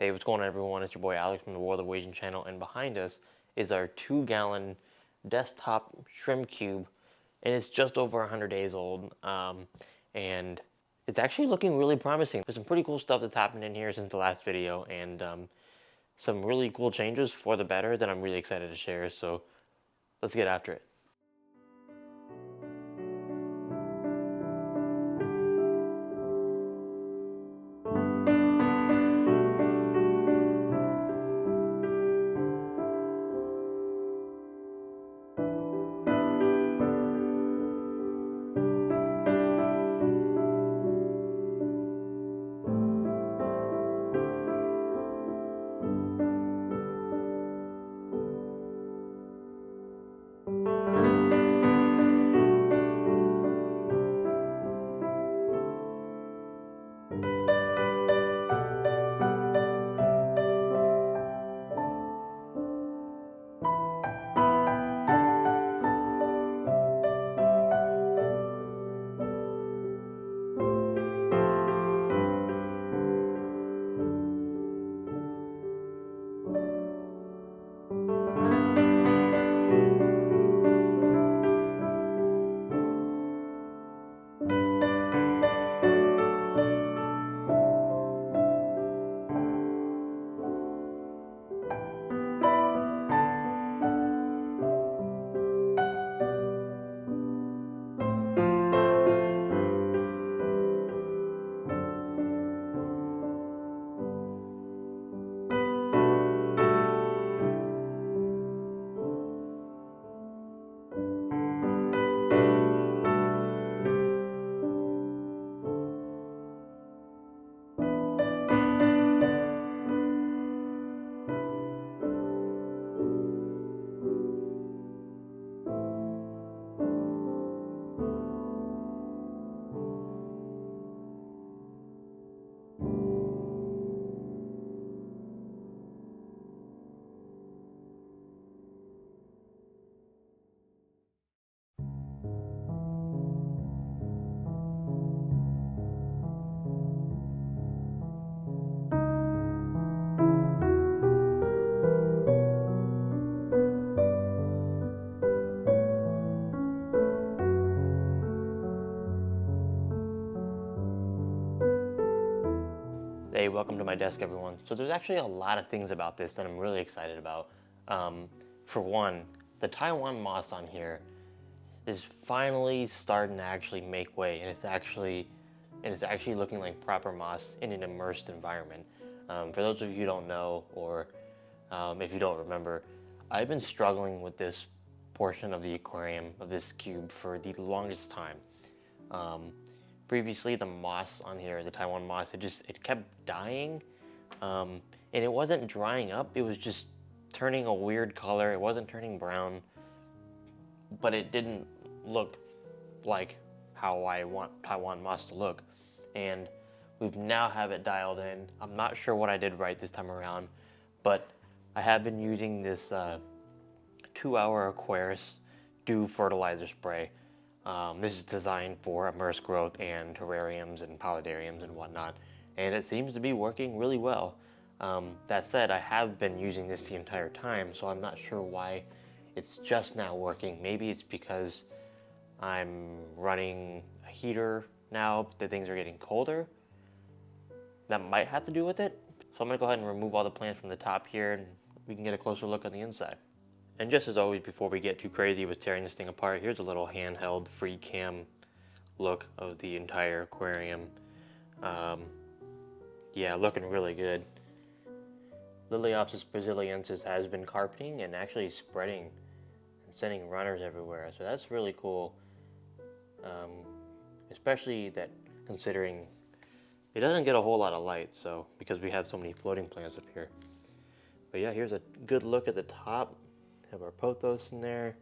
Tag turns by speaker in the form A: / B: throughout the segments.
A: Hey, what's going on, everyone? It's your boy Alex from the World of Whasian channel, and behind us is our 2-gallon desktop shrimp cube, and it's just over 100 days old, and it's actually looking really promising. There's some pretty cool stuff that's happened in here since the last video, and some really cool changes for the better that I'm really excited to share, so let's get after it. Hey, welcome to my desk, everyone. So there's actually a lot of things about this that I'm really excited about. For one, the Taiwan moss on here is finally starting to actually make way, and it's actually looking like proper moss in an immersed environment. For those of you who don't know, or if you don't remember, I've been struggling with this portion of the aquarium, of this cube, for the longest time. Previously, the moss on here, the Taiwan moss, it kept dying, and it wasn't drying up, it was just turning a weird color. It wasn't turning brown, but it didn't look like how I want Taiwan moss to look. And we've now have it dialed in. I'm not sure what I did right this time around, but I have been using this 2-hour Aquarius Dew fertilizer spray. This is designed for immersed growth and terrariums and paludariums and whatnot, and it seems to be working really well. That said, I have been using this the entire time, so I'm not sure why it's just now working. Maybe it's because I'm running a heater now that things are getting colder. That might have to do with it. So I'm gonna go ahead and remove all the plants from the top here, and we can get a closer look on the inside. And just as always, before we get too crazy with tearing this thing apart, here's a little handheld free cam look of the entire aquarium. Yeah, looking really good. Liliopsis brasiliensis has been carpeting and actually spreading and sending runners everywhere, so that's really cool. Especially that considering it doesn't get a whole lot of light, so because we have so many floating plants up here. But yeah, here's a good look at the top. Have our pothos in there.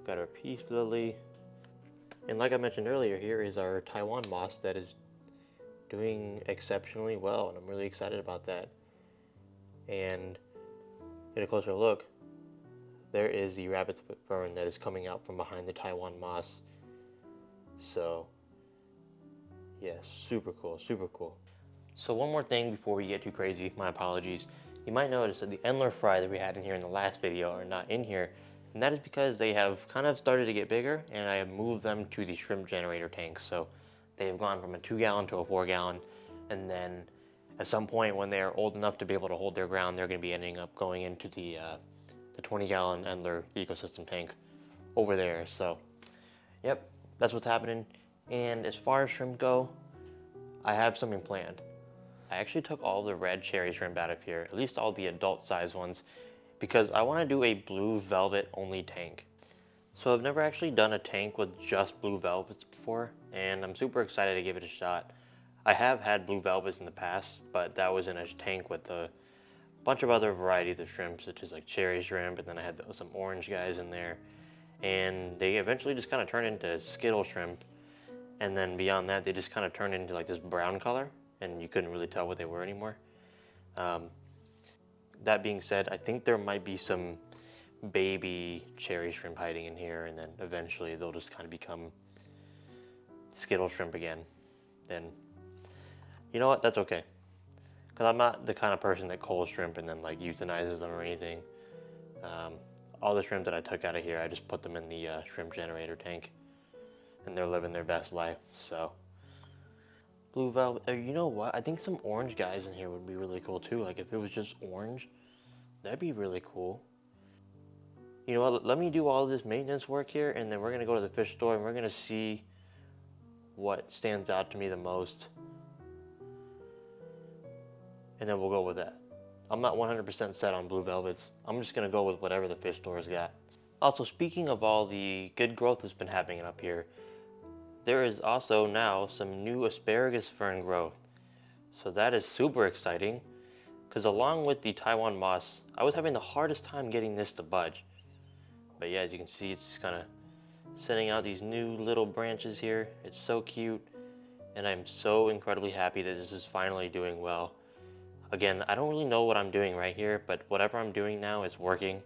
A: Got our peace lily. And like I mentioned earlier, here is our Taiwan moss that is doing exceptionally well, and I'm really excited about that. And get a closer look. There is the rabbit's foot fern that is coming out from behind the Taiwan moss. So yeah, super cool, super cool. So one more thing before we get too crazy, my apologies. You might notice that the Endler fry that we had in here in the last video are not in here, and that is because they have kind of started to get bigger, and I have moved them to the shrimp generator tanks. So they have gone from a 2-gallon to a 4-gallon, and then at some point when they are old enough to be able to hold their ground, they're going to be ending up going into the 20-gallon Endler ecosystem tank over there. So, yep, that's what's happening. And as far as shrimp go, I have something planned. I actually took all the red cherry shrimp out of here, at least all the adult size ones, because I want to do a blue velvet only tank. So I've never actually done a tank with just blue velvets before, and I'm super excited to give it a shot. I have had blue velvets in the past, but that was in a tank with a bunch of other varieties of shrimp, such as like cherry shrimp, and then I had some orange guys in there. And they eventually just kind of turned into Skittle shrimp, and then beyond that, they just kind of turned into like this brown color, and you couldn't really tell what they were anymore. That being said, I think there might be some baby cherry shrimp hiding in here, and then eventually they'll just kind of become Skittle shrimp again. Then, you know what, that's okay. Because I'm not the kind of person that culls shrimp and then like euthanizes them or anything. All the shrimp that I took out of here, I just put them in the shrimp generator tank, and they're living their best life. So, blue velvet, you know what, I think some orange guys in here would be really cool too. Like if it was just orange, that'd be really cool. You know what, let me do all this maintenance work here, and then we're going to go to the fish store and we're going to see what stands out to me the most, and then we'll go with that. I'm not 100% set on blue velvets. I'm just going to go with whatever the fish store's got. Also, speaking of all the good growth that's been happening up here, there is also now some new asparagus fern growth. So that is super exciting, because along with the Taiwan moss, I was having the hardest time getting this to budge. But yeah, as you can see, it's kind of sending out these new little branches here. It's so cute, and I'm so incredibly happy that this is finally doing well. Again, I don't really know what I'm doing right here, but whatever I'm doing now is working.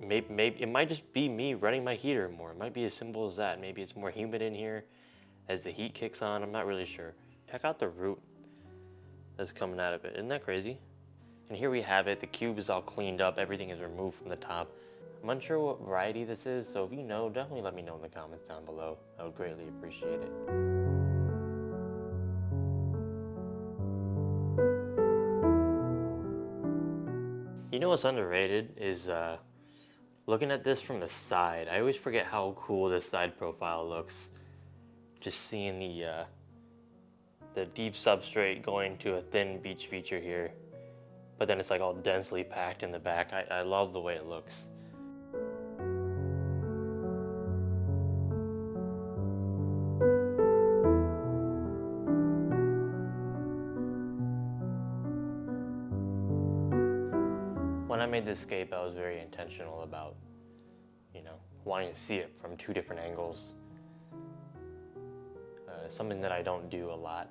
A: Maybe it might just be me running my heater more. It might be as simple as that. Maybe it's more humid in here as the heat kicks on. I'm not really sure. Check out the root that's coming out of it. Isn't that crazy? And here we have it. The cube is all cleaned up. Everything is removed from the top. I'm unsure what variety this is, so if you know, definitely let me know in the comments down below. I would greatly appreciate it. You know what's underrated is looking at this from the side. I always forget how cool this side profile looks. Just seeing the deep substrate going to a thin beach feature here, but then it's like all densely packed in the back. I love the way it looks. When I made this scape, I was very intentional about, you know, wanting to see it from 2 different angles. Something that I don't do a lot.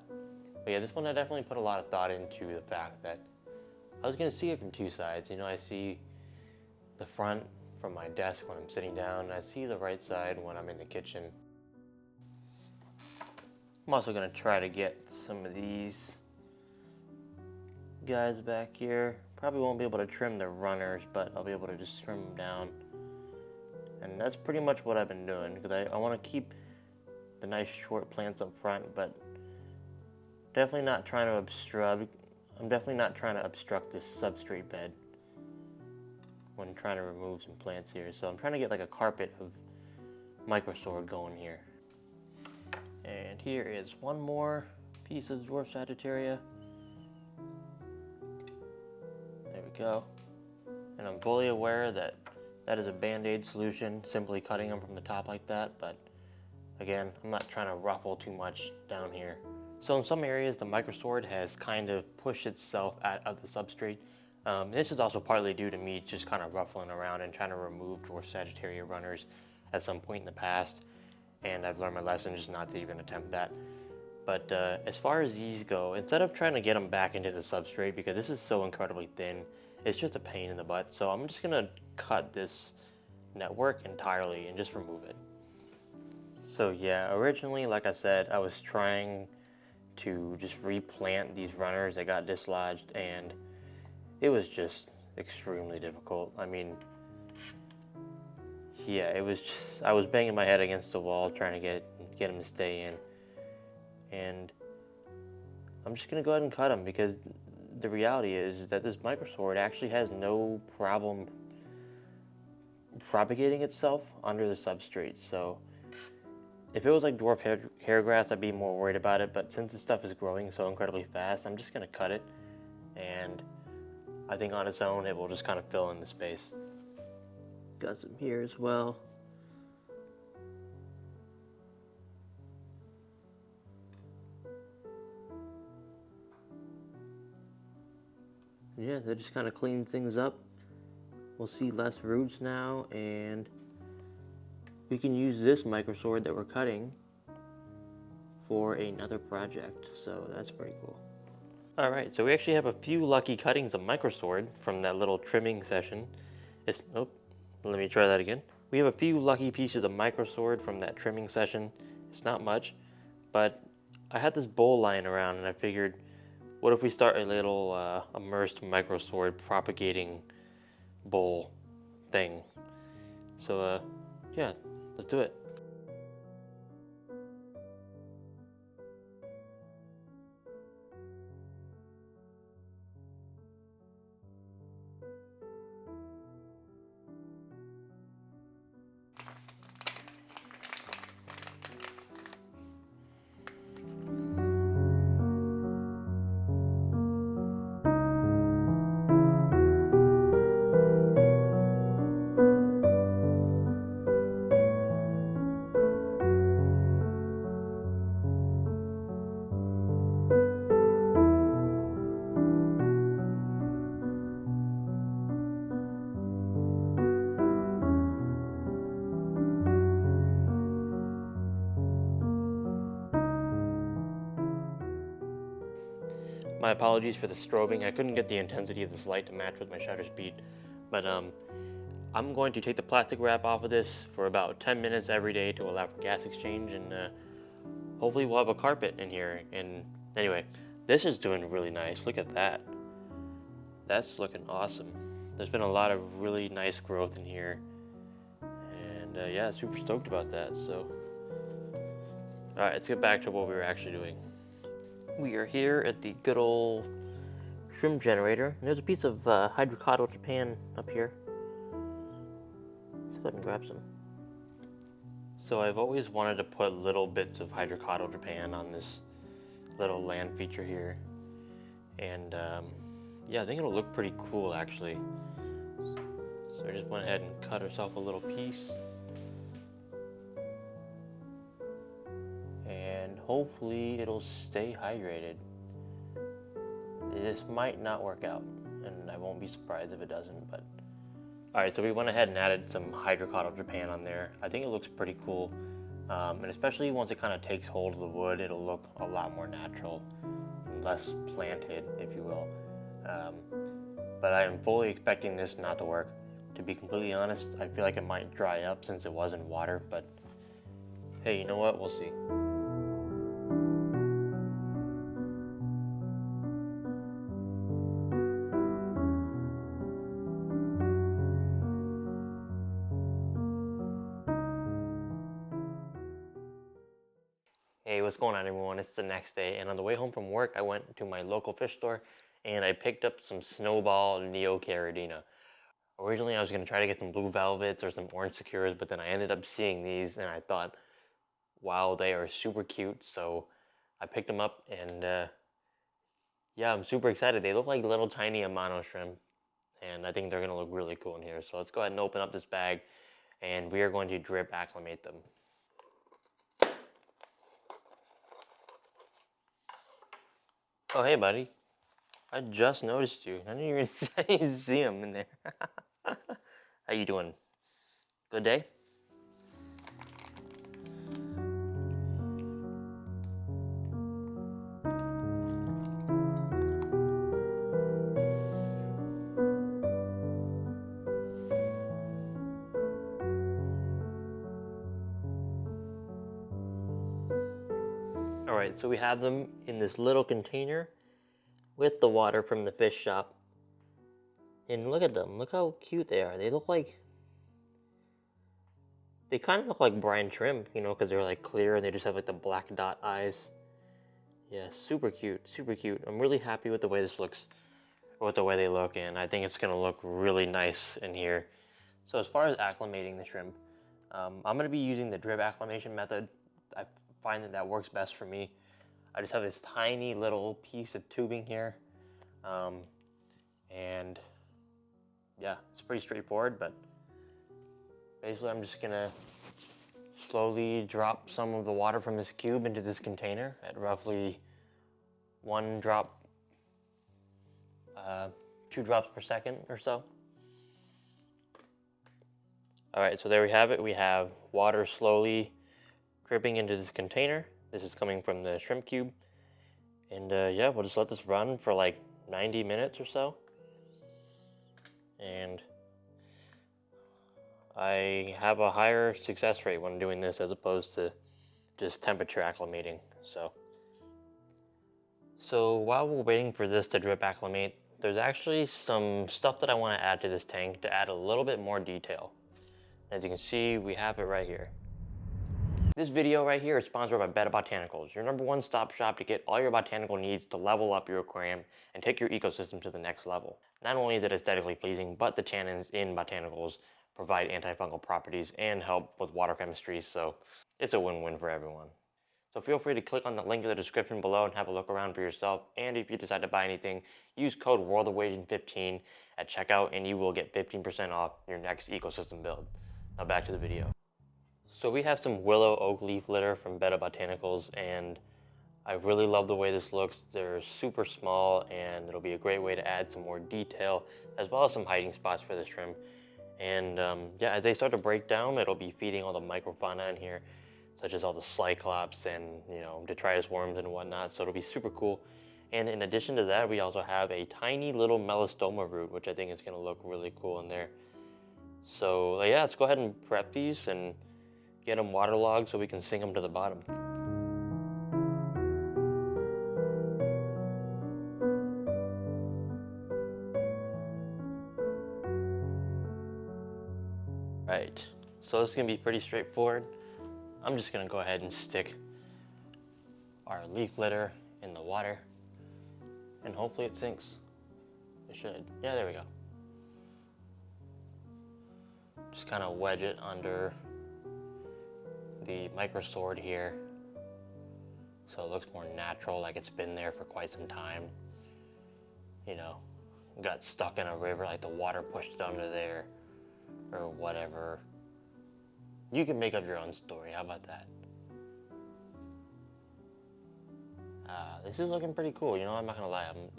A: But yeah, this one I definitely put a lot of thought into the fact that I was going to see it from 2 sides. You know, I see the front from my desk when I'm sitting down, and I see the right side when I'm in the kitchen. I'm also going to try to get some of these guys back here. Probably won't be able to trim the runners, but I'll be able to just trim them down. And that's pretty much what I've been doing, because I want to keep the nice short plants up front, but definitely not trying to obstruct. I'm definitely not trying to obstruct this substrate bed when trying to remove some plants here. So I'm trying to get like a carpet of microsorg going here. And here is one more piece of dwarf Sagittaria. There we go. And I'm fully aware that that is a band-aid solution, simply cutting them from the top like that, but again, I'm not trying to ruffle too much down here. So in some areas, the microsword has kind of pushed itself out of the substrate. This is also partly due to me just kind of ruffling around and trying to remove dwarf Sagittaria runners at some point in the past. And I've learned my lesson just not to even attempt that. But as far as these go, instead of trying to get them back into the substrate, because this is so incredibly thin, it's just a pain in the butt. So I'm just gonna cut this network entirely and just remove it. So yeah, originally, like I said, I was trying to just replant these runners that got dislodged, and it was just extremely difficult. I mean, yeah, it was just, I was banging my head against the wall trying to get them to stay in, and I'm just gonna go ahead and cut them because the reality is that this microsword actually has no problem propagating itself under the substrate. So if it was like dwarf hair grass, I'd be more worried about it, but since this stuff is growing so incredibly fast, I'm just gonna cut it, and I think on its own it will just kind of fill in the space. Got some here as well. Yeah, that just kind of cleans things up. We'll see less roots now, and we can use this microsword that we're cutting for another project, so that's pretty cool. Alright, so we actually have a few lucky cuttings of microsword from that little trimming session. Oh, let me try that again. We have a few lucky pieces of microsword from that trimming session. It's not much, but I had this bowl lying around and I figured, what if we start a little immersed microsword propagating bowl thing? So yeah, let's do it. My apologies for the strobing. I couldn't get the intensity of this light to match with my shutter speed, but I'm going to take the plastic wrap off of this for about 10 minutes every day to allow for gas exchange, and hopefully we'll have a carpet in here. And anyway, this is doing really nice. Look at that. That's looking awesome. There's been a lot of really nice growth in here, and yeah, super stoked about that. So, all right, let's get back to what we were actually doing. We are here at the good old shrimp generator, and there's a piece of hydrocotyle Japan up here. Let's go ahead and grab some. So I've always wanted to put little bits of hydrocotyle Japan on this little land feature here, and yeah, I think it'll look pretty cool actually. So I just went ahead and cut ourselves a little piece, and hopefully it'll stay hydrated. This might not work out, and I won't be surprised if it doesn't, but alright, so we went ahead and added some hydrocotyle Japan on there. I think it looks pretty cool, and especially once it kind of takes hold of the wood, it'll look a lot more natural and less planted, if you will. But I am fully expecting this not to work. To be completely honest, I feel like it might dry up since it was in water, but hey, you know what? We'll see. Hey, what's going on everyone? It's the next day, and on the way home from work, I went to my local fish store and I picked up some Snowball Neocaridina. Originally, I was going to try to get some blue velvets or some orange secures, but then I ended up seeing these and I thought, wow, they are super cute. So I picked them up, and yeah, I'm super excited. They look like little tiny Amano shrimp, and I think they're going to look really cool in here. So let's go ahead and open up this bag, and we are going to drip acclimate them. Oh, hey, buddy. I just noticed you. I didn't even see him in there. How you doing? Good day? Alright, so we have them in this little container with the water from the fish shop. And look at them, look how cute they are. They kind of look like brine shrimp, you know, because they're like clear and they just have like the black dot eyes. Yeah, super cute, super cute. I'm really happy with the way this looks, or with the way they look, and I think it's gonna look really nice in here. So as far as acclimating the shrimp, I'm gonna be using the drip acclimation method. I find that works best for me. I just have this tiny little piece of tubing here, and yeah, it's pretty straightforward, but basically I'm just gonna slowly drop some of the water from this cube into this container at roughly 1 drop, 2 drops per second or so. Alright, so there we have it. We have water slowly dripping into this container. This is coming from the shrimp cube. And yeah, we'll just let this run for like 90 minutes or so. And I have a higher success rate when doing this as opposed to just temperature acclimating. So while we're waiting for this to drip acclimate, there's actually some stuff that I want to add to this tank to add a little bit more detail. As you can see, we have it right here. This video right here is sponsored by Betta Botanicals, your #1 stop shop to get all your botanical needs to level up your aquarium and take your ecosystem to the next level. Not only is it aesthetically pleasing, but the tannins in botanicals provide antifungal properties and help with water chemistry, so it's a win-win for everyone. So feel free to click on the link in the description below and have a look around for yourself. And if you decide to buy anything, use code WorldofWhasian15 at checkout and you will get 15% off your next ecosystem build. Now back to the video. So we have some willow oak leaf litter from Betta Botanicals, and I really love the way this looks. They're super small and it'll be a great way to add some more detail as well as some hiding spots for the shrimp. And yeah, as they start to break down, it'll be feeding all the microfauna in here, such as all the cyclops and, you know, detritus worms and whatnot, so it'll be super cool. And in addition to that, we also have a tiny little melastoma root, which I think is going to look really cool in there. So yeah, let's go ahead and prep these and get them waterlogged so we can sink them to the bottom. Right, so this is going to be pretty straightforward. I'm just going to go ahead and stick our leaf litter in the water and hopefully it sinks. It should. Yeah, there we go. Just kind of wedge it under the microsword here so it looks more natural, like it's been there for quite some time. You know, got stuck in a river, like the water pushed it under there or whatever. You can make up your own story. How about that? This is looking pretty cool. You know, I'm not gonna lie. I'm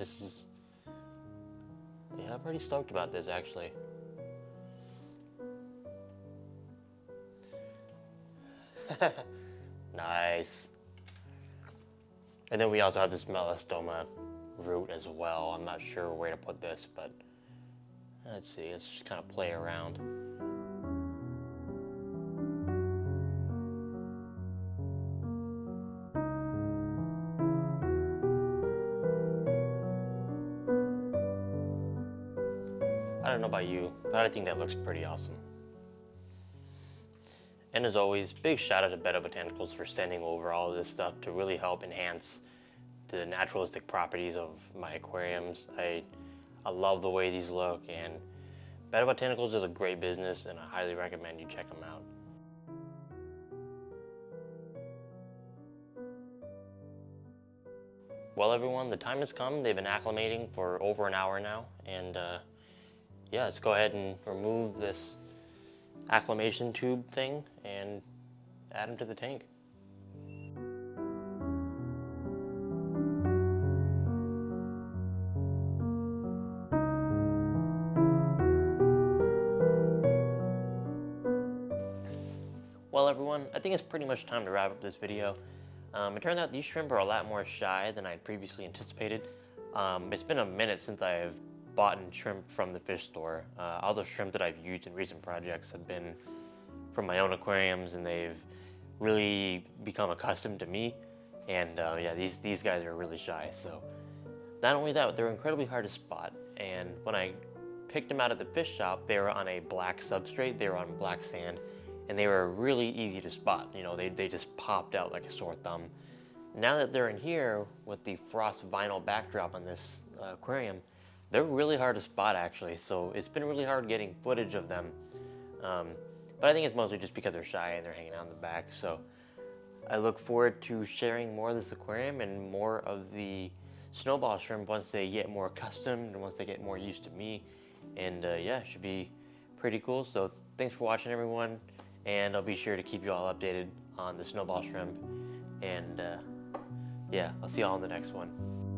A: pretty stoked about this actually. Nice. And then we also have this melastoma root as well. I'm not sure where to put this, but let's see. Let's just kind of play around. I don't know about you, but I think that looks pretty awesome. And as always, big shout out to Betta Botanicals for sending over all of this stuff to really help enhance the naturalistic properties of my aquariums. I love the way these look, and Betta Botanicals is a great business and I highly recommend you check them out. Well everyone, the time has come. They've been acclimating for over an hour now, and yeah, let's go ahead and remove this acclimation tube thing and add them to the tank. Well everyone, I think it's pretty much time to wrap up this video. It turned out these shrimp are a lot more shy than I'd previously anticipated. It's been a minute since I've bought shrimp from the fish store. All the shrimp that I've used in recent projects have been from my own aquariums, and they've really become accustomed to me. And yeah, these guys are really shy. So not only that, they're incredibly hard to spot. And when I picked them out at the fish shop, they were on a black substrate, they were on black sand, and they were really easy to spot. You know, they just popped out like a sore thumb. Now that they're in here with the frost vinyl backdrop on this aquarium, they're really hard to spot actually. So it's been really hard getting footage of them. But I think it's mostly just because they're shy and they're hanging out in the back. So I look forward to sharing more of this aquarium and more of the snowball shrimp once they get more accustomed and once they get more used to me. And yeah, it should be pretty cool. So thanks for watching, everyone. And I'll be sure to keep you all updated on the snowball shrimp. And yeah, I'll see you all in the next one.